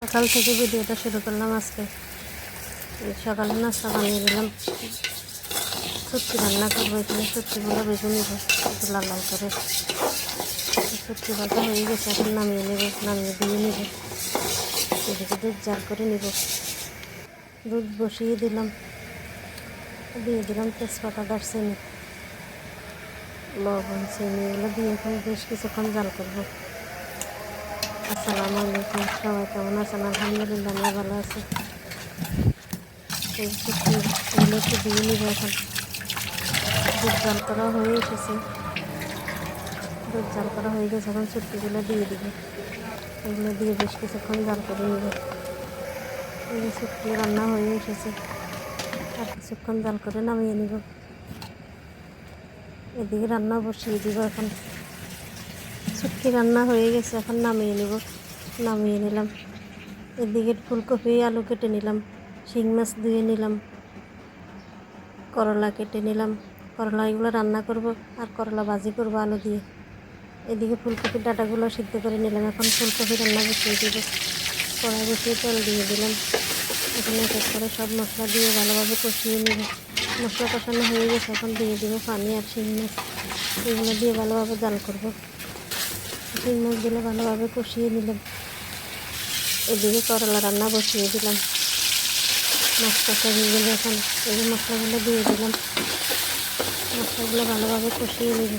সকাল থেকে ভিডিওটা শুরু করলাম আজকে। সকালে নাস্তা বানিয়ে নিলাম। সত্যি রান্না করবো, এখানে সত্যিগুলো বেছে নিব একটু লাল লাল করে। সত্যি ভাজা হয়ে গেছে, এখন নামিয়ে নেব, নামিয়ে দিয়ে নেব। এদিকে দুধ জাল করে নেব। দুধ বসিয়ে দিলাম, দিয়ে দিলাম তেজপাতা, দারচিনি, লবণ, চিনি এগুলো দিয়ে এখন বেশ কিছুক্ষণ জাল করবো। আসসালামু আলাইকুম, সবাই কেমন আছেন? আলহামদুলিল্লাহ আমরা ভালো আছি। এই সত্যিগুলো একটু দিয়ে নিব। এখন দুধ জাল করা হয়ে এসেছে, দুধ জাল করা হয়ে গেছে, এখন সত্যিগুলো দিয়ে দিব। এগুলো দিয়ে বেশ কিছুক্ষণ জাল করে নিব। এই যে সত্যি রান্না হয়ে এসেছে, আর কিছুক্ষণ জাল করে নামিয়ে নিব। এদিকে রান্না বসিয়ে দিব। এখন শুটকি রান্না হয়ে গেছে, এখন নামিয়ে নিব। নামিয়ে নিলাম। এদিকে ফুলকপি আলু কেটে নিলাম, শিং মাছ ধুয়ে নিলাম, করলা কেটে নিলাম। করলা এগুলো রান্না করব, আর করলা ভাজি করব আলু দিয়ে। এদিকে ফুলকপির ডাঁটাগুলো সিদ্ধ করে নিলাম। এখন ফুলকপি রান্না বসিয়ে দিব। কড়াই বসিয়ে তেল দিয়ে দিলাম। এখানে এক এক করে সব মশলা দিয়ে ভালোভাবে কষিয়ে নিব। মশলা কষানো হয়ে গেছে, এখন দিয়ে দিব পানি আর শিং মাছ। এগুলো দিয়ে ভালোভাবে জাল করব। শিং মাছগুলো ভালোভাবে কষিয়ে নিলাম। এদিকে করলা রান্না বসিয়ে দিলাম। মাছ কষা হয়ে গেলে এখন এই মশলাগুলো দিয়ে দিলাম। মশলাগুলো ভালোভাবে কষিয়ে নেব।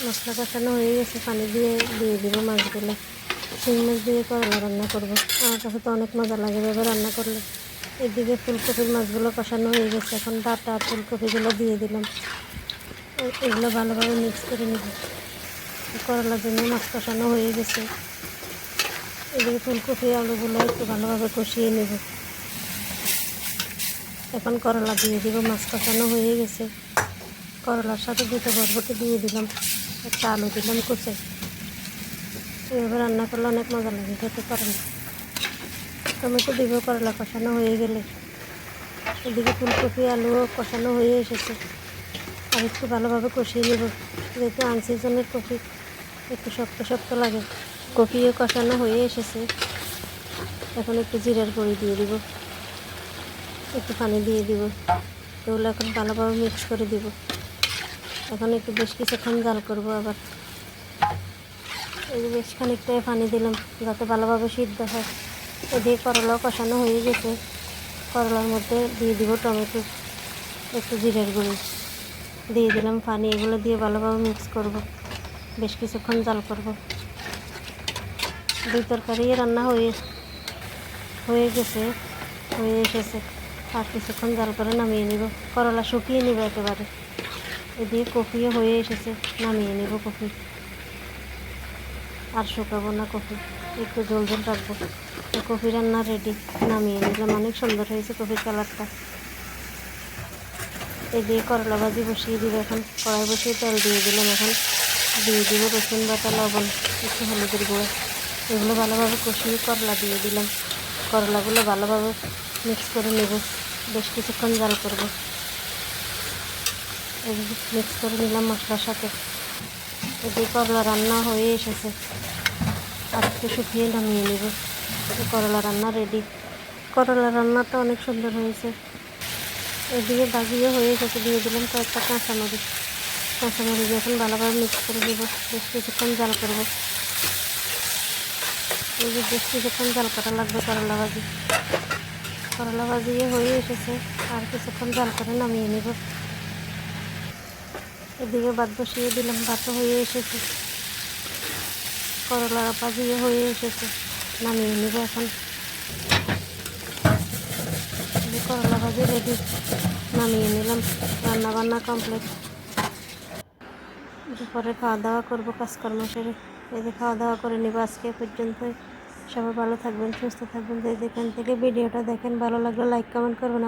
মশলা কষানো হয়ে গেছে, পানি দিয়ে দিব মাছগুলো। শিং মাছ দিয়ে করলা রান্না করব। আমার কাছে তো অনেক মজা লাগে এভাবে রান্না করলে। এদিকে ফুলকপির মাছগুলো কষানো হয়ে গেছে, এখন ডাঁটা আর ফুলকপিগুলো দিয়ে দিলাম। এগুলো ভালোভাবে মিক্স করে নেব। করলার জন্য মাছ কষানো হয়ে গেছে। এদিকে ফুলকপি আলুগুলো একটু ভালোভাবে কষিয়ে নেব। এখন করলা দিয়ে দিব। মাছ কষানো হয়ে গেছে, করলার সাথে দুটো বরবটি দিয়ে দিলাম, একটা আলু দিলাম কুচে। এভাবে রান্না করলে অনেক মজা লাগে খেতে। করলা টমেটো দিব করলা কষানো হয়ে গেলে। এদিকে ফুলকপি আলুও কষানো হয়ে এসেছে, আর একটু ভালোভাবে কষিয়ে নেব। যেহেতু আনসিজনের কপি একটু শক্ত শক্ত লাগে। কপিও কষানো হয়ে এসেছে, এখন একটু জিরার গুঁড়ি দিয়ে দিব, একটু পানি দিয়ে দিব। এগুলো এখন ভালোভাবে মিক্স করে দিব। এখন একটু বেশ কিছুক্ষণ জাল করব। আবার এই যে বেশ খানিকটাই পানি দিলাম যাতে ভালোভাবে সিদ্ধ হয়। এদিকে করলাও কষানো হয়ে গেছে, করলার মধ্যে দিয়ে দিব টমেটো, একটু জিরের গুঁড়ি দিয়ে দিলাম, পানি। এগুলো দিয়ে ভালোভাবে মিক্স করব, বেশ কিছুক্ষণ জাল করব। দুই তরকারি রান্না হয়ে গেছে, হয়ে এসেছে, আর কিছুক্ষণ জাল করে নামিয়ে নিব। করলা শুকিয়ে নিব একেবারে। এদিকে কপিও হয়ে এসেছে, নামিয়ে নেব কপি। আর শুকাবো না কপি, একটু জল জল রাখবো। তো কপি রান্না রেডি, নামিয়ে নিলাম। অনেক সুন্দর হয়েছে কপির কালারটা। এদিকে করলা ভাজি বসিয়ে দিব। এখন কড়াই বসিয়ে তেল দিয়ে দিলাম। এখন দিয়ে দিব রসুন বাটা, লবণ, একটু হলুদের গুঁড়ো। এগুলো ভালোভাবে কষিয়ে করলা দিয়ে দিলাম। করলাগুলো ভালোভাবে মিক্স করে নেব, বেশ কিছুক্ষণ জাল করব। মিক্স করে নিলাম মশলার সাথে। এদিকে করলা রান্না হয়ে এসেছে, আর একটু শুকিয়ে নামিয়ে নেব। করলা রান্না রেডি। করলা রান্নাটা অনেক সুন্দর হয়েছে। এদিকে ভাজিও হয়ে গেছে, দিয়ে দিলাম কয়েকটা কাঁচামরিচ। কাঁচামরিচ এখন ভালোভাবে মিক্স করে দেবো, বেশ কিছুক্ষণ জাল করবো। এই যে বেশ কিছুক্ষণ জাল করা লাগবে করলা ভাজি। করলা ভাজিও হয়ে এসেছে, আর কিছুক্ষণ জাল করে নামিয়ে নেব। এদিকে ভাত বসিয়ে দিলাম, ভাতও হয়ে এসেছে, করলা ভাজিও হয়ে এসেছে, নামিয়ে নেব। এখন করলা ভাজি রেডি, নামিয়ে নিলাম। রান্না বান্না কমপ্লিট। দুপুরে খাওয়া দাওয়া করবো, কাজকর্ম সেরে এই যে খাওয়া দাওয়া করে নেবো। আজকে পর্যন্তই। সবাই ভালো থাকবেন, সুস্থ থাকবেন। যে যেখান থেকে ভিডিওটা দেখেন, ভালো লাগলে লাইক কমেন্ট করবেন।